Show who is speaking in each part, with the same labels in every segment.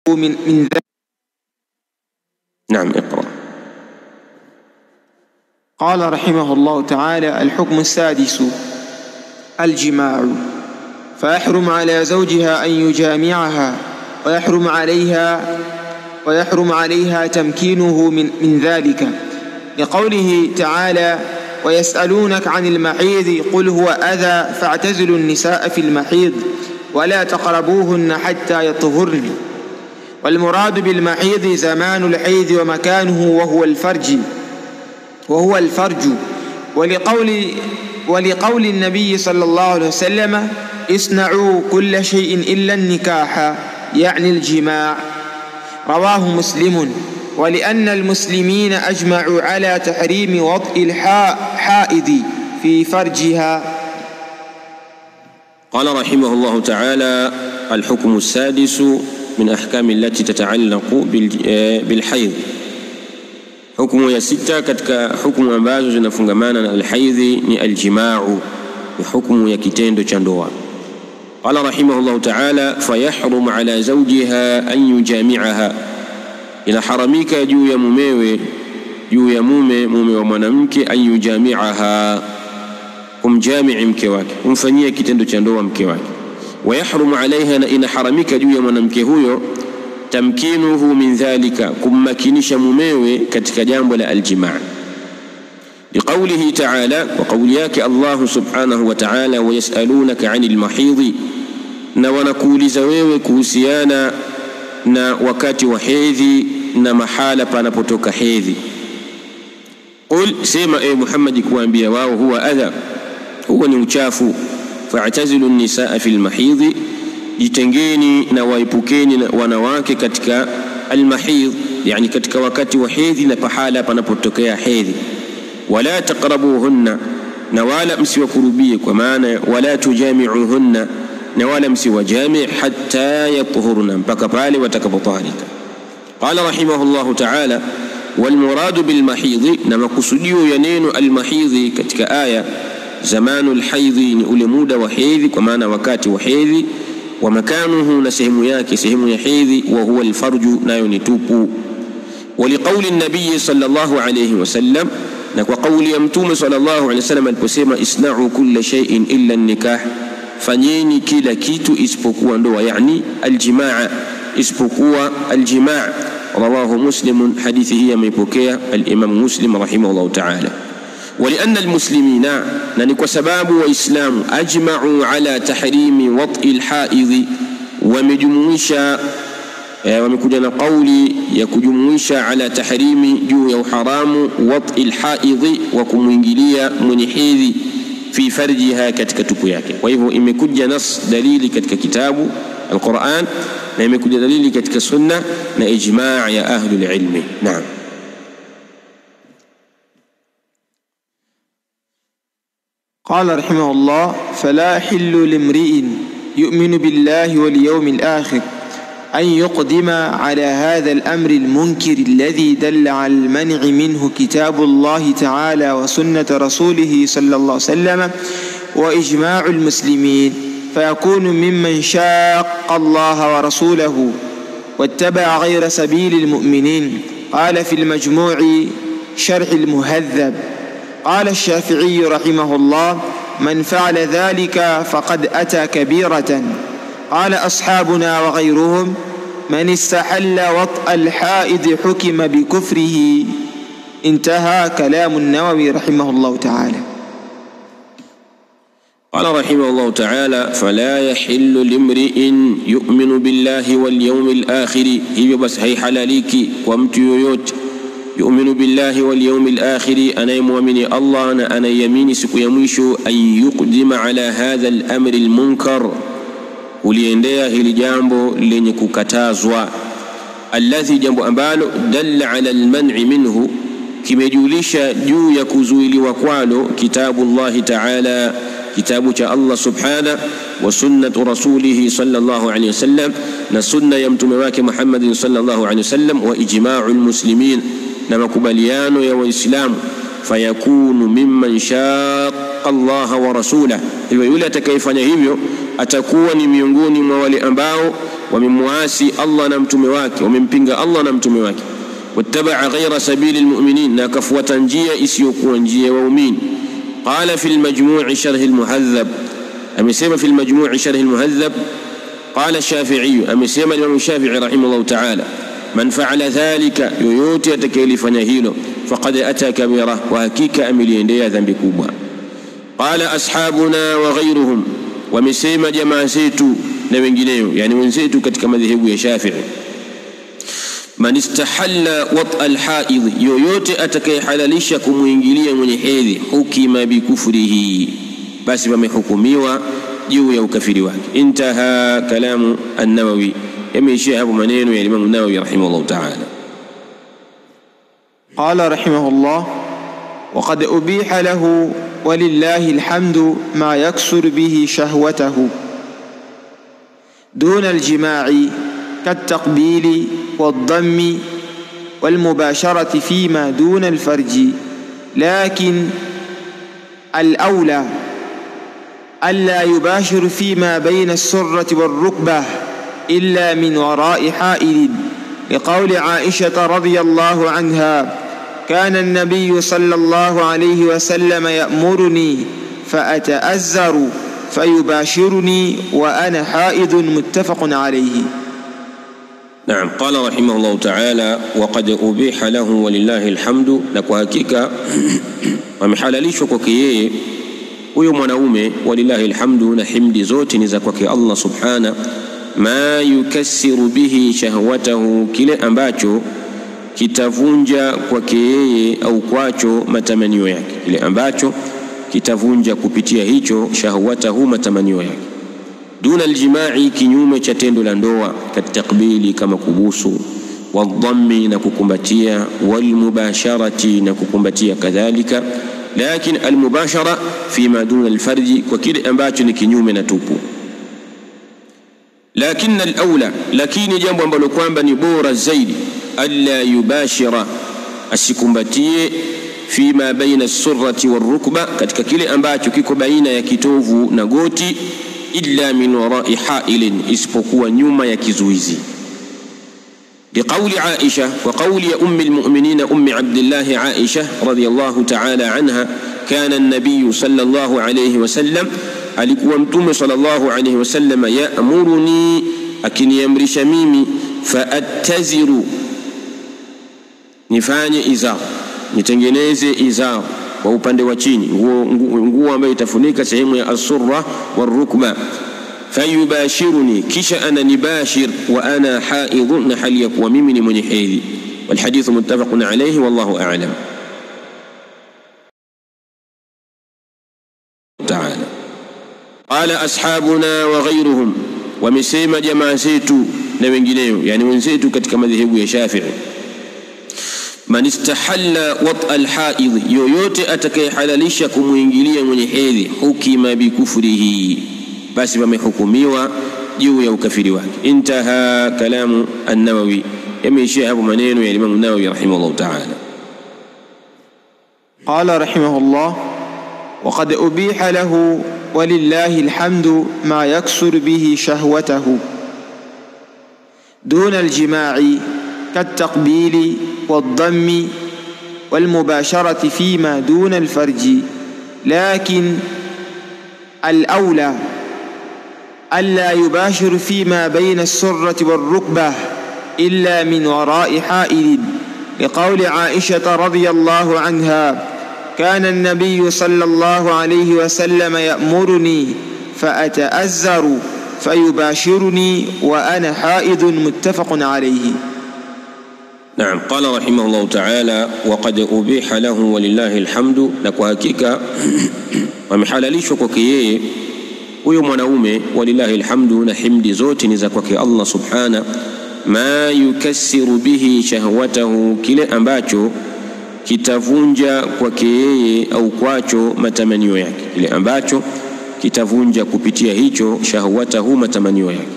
Speaker 1: من ذلك.
Speaker 2: نعم اقرأ.
Speaker 1: قال رحمه الله تعالى: الحكم السادس الجماع، فيحرم على زوجها أن يجامعها، ويحرم عليها تمكينه من ذلك، لقوله تعالى: ويسألونك عن المحيض قل هو أذى فاعتزلوا النساء في المحيض ولا تقربوهن حتى يطهرن. والمراد بالمحيض زمان الحيض ومكانه وهو الفرج، ولقول النبي صلى الله عليه وسلم: اصنعوا كل شيء إلا النكاح، يعني الجماع، رواه مسلم. ولأن المسلمين أجمعوا على تحريم وطئ الحائض في فرجها.
Speaker 2: قال رحمه الله تعالى: الحكم السادس من أحكام التي تتعلق بالحيض. حكم ya sita katika hukumu ambazo zinafungamana na alhaidhi ni aljima'u, ni hukumu ya kitendo cha ndoa. Qala rahimahullah ta'ala: fayahrum ala zawjiha an yujami'aha, inaharamika juu ya mumewe, juu ya mume wa mwanamke, an yujami'aha, kumjami'i mke wake, kumfanyia kitendo cha ndoa mke wake. Wayahrum alaiha, na inaharamika juu ya mwanamke huyo, tamkinuhu min dhalika, kummakinisha mumewe katika jambo la aljimaa, liqaulihi ta'ala, wa qawli yake Allah subhanahu wa ta'ala: wayasalunaka 'anil mahidhi, na wanakuuliza wewe kuhusiana na wakati wa hedhi na mahala panapotoka hedhi. Qul, sema e Muhammad kuambia wao, huwa adha, huwa ni uchafu, fa'tazilu an-nisaa fil mahidhi, jitengeni na waipukeni wanawake katika almahidh, yani katika wakati wa hedhi na pahala panapotokea hedhi. Wala taqrabuhunna, na wala msiwakurubie, kwa maana wala tujami'uhunna, na wala msiwajami' hatta yatuhurna, mpaka pale watakapotaharika. Qala rahimahullahu ta'ala: wal muradu bil mahidhi, na makusudio ya neno al mahidhi katika aya zamanu al haidhi, ni ule muda wa hedhi, kwa maana wakati wa hedhi, wa makanuhu, na sehemu yake, sehemu ya hedhi, wa huwa al farju, nayo ni tupu. Wa liqauli an-nabiy sallallahu alayhi wasallam, na kwa kauli ya mtume sallallahu alayhi wasallam aliposema: isna'u kulla shay'in illa an-nikah, fanyeni kila kitu isipokuwa ndoa, yani aljimaa, isipokuwa aljimaa. Rawahu Muslim, hadithi hii ameipokea al-Imam Muslim rahimahullah ta'ala. ولأن المسلمين, na ni kwa sababu waislamu, ajma'u ala tahrimi wat'i alhaidhi, wamejumuisha, wamekuja na kauli ya kujumuisha ala tahrimi, juu ya uharamu, wat'i alhaidhi, wa kumwingilia mwenye hedhi, fi farjiha, katika tupu yake. Kwa hivyo imekuja nas, dalili katika kitabu al-Qur'an, na imekuja dalili katika sunna na ijma' ya ahlul ilmi. Naam.
Speaker 1: قال رحمه الله: فلا يحل لامرئ يؤمن بالله واليوم الآخر أن يقدم على هذا الأمر المنكر الذي دل على المنع منه كتاب الله تعالى وسنة رسوله صلى الله عليه وسلم وإجماع المسلمين، فيكون ممن شاق الله ورسوله واتبع غير سبيل المؤمنين. قال في المجموع شرح المهذب: قال الشافعي رحمه الله: من فعل ذلك فقد أتى كبيرة. قال أصحابنا وغيرهم: من استحل وطأ الحائض حكم بكفره. انتهى كلام النووي رحمه الله تعالى.
Speaker 2: قال رحمه الله تعالى: فلا يحل لامرئ يؤمن بالله واليوم الآخر، hivyo basi haihalaliki kwa mtu yoyote, yu'minu billahi wal yawmil akhir, anayemwamini Allah na anayamini siku ya mwisho, an yuqdima ala hadha al-amr al-munkar, uliendea hili jambo lenye kukatazwa, alladhi, jambo ambalo, dalla ala al-man'i minhu, kimejulisha juu ya kuzuiliwa kwalo, kitabullahi ta'ala, kitabu cha Allah subhanahu, wa sunnatu rasulihi sallallahu alayhi wasallam, na sunna ya mtume wake Muhammad sallallahu alayhi wasallam, wa ijma'ul muslimin, na makubaliano ya waislamu. Fayakunu mimman shaqqa Allah wa rasulahu, hivyo yule atakayefanya hivyo atakuwa ni miongoni mwa wale ambao wamemwasi Allah na mtume wake, wamempinga Allah na mtume wake. Wattaba'a ghayra sabili almu'minin, na kafuata njia isiyokuwa njia ya waumini. Qala fi al-majmu' sharh al-muhadhab, amesema fi al-majmu' sharh al-muhadhab. Qala Shafi'i, amesema Imam Shafi'i rahimahullah ta'ala, man fa'ala dhalika, yoyote atakayelifanya hilo, faqad ata kabira, wa hakika ameliendea dhambi kubwa. Qala ashabuna wa ghayruhum, wamesema jamaa zetu na wengineo, yani wenzetu katika madhehebu ya Shafi'i, man istahalla wat al-haid, yoyote atakayehalalisha kumuingilia mwenye hedhi, hukima bikufrihi, basi wamehukumiwa juu ya ukafiri wake. Intaha kalamu an-Nawawi, yameishia hapo maneno ya Imam an-Nawawi rahimahullah ta'ala.
Speaker 1: Qala rahimahullah, wa qad ubiha lahu walillahi alhamdu ma yaksur bihi shahwatahu duna al-jima'i كالتقبيل والضم والمباشرة فيما دون الفرج، لكن الأولى ألا يباشر فيما بين السرة والركبة إلا من وراء حائل، لقول عائشة رضي الله عنها: كان النبي صلى الله عليه وسلم يأمرني فأتأزر فيباشرني وأنا حائض، متفق عليه.
Speaker 2: نعم. قال رحمه الله تعالى: وقد أبيح له ولله الحمد, na kwa hakika wamehalalishwa kwake yeye huyo mwanaume, walillahi alhamdu, na himdi zote ni za kwake Allah subhana, ma yukassiru bihi shahwatahu, kile ambacho kitavunja kwake yeye au kwacho matamanio yake, kile ambacho kitavunja kupitia hicho shahwatahu, matamanio yake. Duna aljima'i, kinyume cha tendo la ndoa, katakbili, kama kubusu, wadhammi, na kukumbatia, walmubasharati, na kukumbatia kadhalika. Lakin almubashara fima duna alfarji, kwa kile ambacho ni kinyume na tupu. Lakin alawla, lakini jambo ambalo kwamba ni bora zaidi, alla yubashira, asikumbatie, fima baina as-surrati war-rukba, katika kile ambacho kiko baina ya kitovu na goti, illa min wara'i ha'ilin, isipokuwa nyuma ya kizuizi. لقول عائشة وقول أم المؤمنين أم عبد الله عائشة رضي الله تعالى عنها: كان النبي صلى الله عليه وسلم, alikuwa mtume sallallahu alayhi wasallam, ya'muruni, akiniamrisha mimi, fa'attaziru, nifanye izar, nitengeneze izar kwa upande wa chini, nguo ambayo itafunika sehemu ya as-surra war-rukba, fayubashiruni, kisha ana nibashir, wa ana haidun, na hali ya kuwa mimi ni mwenye hedhi. Wal hadithu muttafaqun alayhi, wallahu a'lam. Ta'ala. Qala ashabuna wa ghayruhum, wamesema jamaa zetu na wengineo, yani wenzetu katika madhehebu ya Shafi'i, man istahalla wat al-haid, yoyote atakayehalalisha kumuingilia mwenye hedhi, hukima bikufrihi, basi wamehukumiwa juu ya ukafiri wake. Intaha kalamu an-Nawawi, yameishia hapo maneno ya Imam an-Nawawi rahimahullah ta'ala.
Speaker 1: Qala rahimahullah, wa qad ubiha lahu walillahi alhamdu ma yaksur bihi shahwatahu duna aljima'i كالتقبيل والضم والمباشرة فيما دون الفرج، لكن الأولى ألا يباشر فيما بين السرة والركبة إلا من وراء حائل، لقول عائشة رضي الله عنها: كان النبي صلى الله عليه وسلم يأمرني فأتأزر فيباشرني وأنا حائض، متفق عليه.
Speaker 2: نعم. قال رحمه الله تعالى: وقد أبيح له ولله الحمد, na kwa hakika wamehalalishwa kwake yeye huyo mwanaume, walillahi alhamdu, na himdi zote ni za kwake Allah subhana, ma yukassiru bihi shahwatahu, kile ambacho kitavunja kwake yeye au kwacho matamanio yake, kile ambacho kitavunja kupitia hicho shahwatahu, matamanio yake.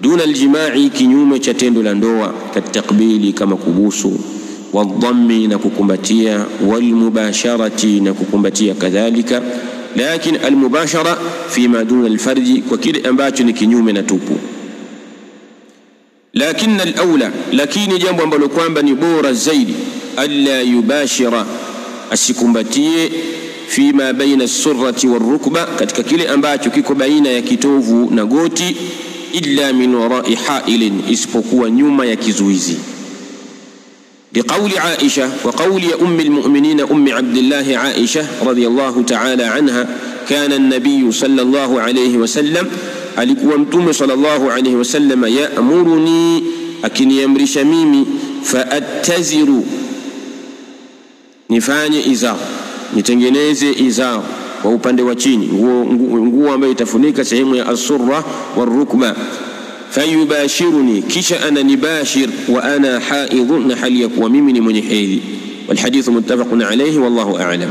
Speaker 2: Duna aljima'i, kinyume cha tendo la ndoa, katakbili, kama kubusu, wadhammi, na kukumbatia, walmubasharati, na kukumbatia kadhalika. Lakin almubashara fima duna alfarji, kwa kile ambacho ni kinyume na tupu. lakini al-aula, lakini jambo ambalo kwamba ni bora zaidi, alla yubashira, asikumbatie fima baina as-surrati war-rukba, katika kile ambacho kiko baina ya kitovu na goti, illa min wara'i ha'ilin, isipokuwa nyuma ya kizuizi. بقول عائشة وقول أم المؤمنين أم عبد الله عائشة رضي الله تعالى عنها، كان النبي صلى الله عليه وسلم alikuwa mtume sallallahu alayhi wasallam ya'muruni, akiniamrisha mimi, faattaziru, nifanye izar, nitengeneze izar kwa upande wa chini, nguo ambayo itafunika sehemu ya as-surra war-rukba. Fayubashiruni, kisha ana nibashir wa ana haidh, na hali ya kuwa mimi ni mwenye hedhi. Wal hadithu muttafaqun alayhi wallahu a'lam.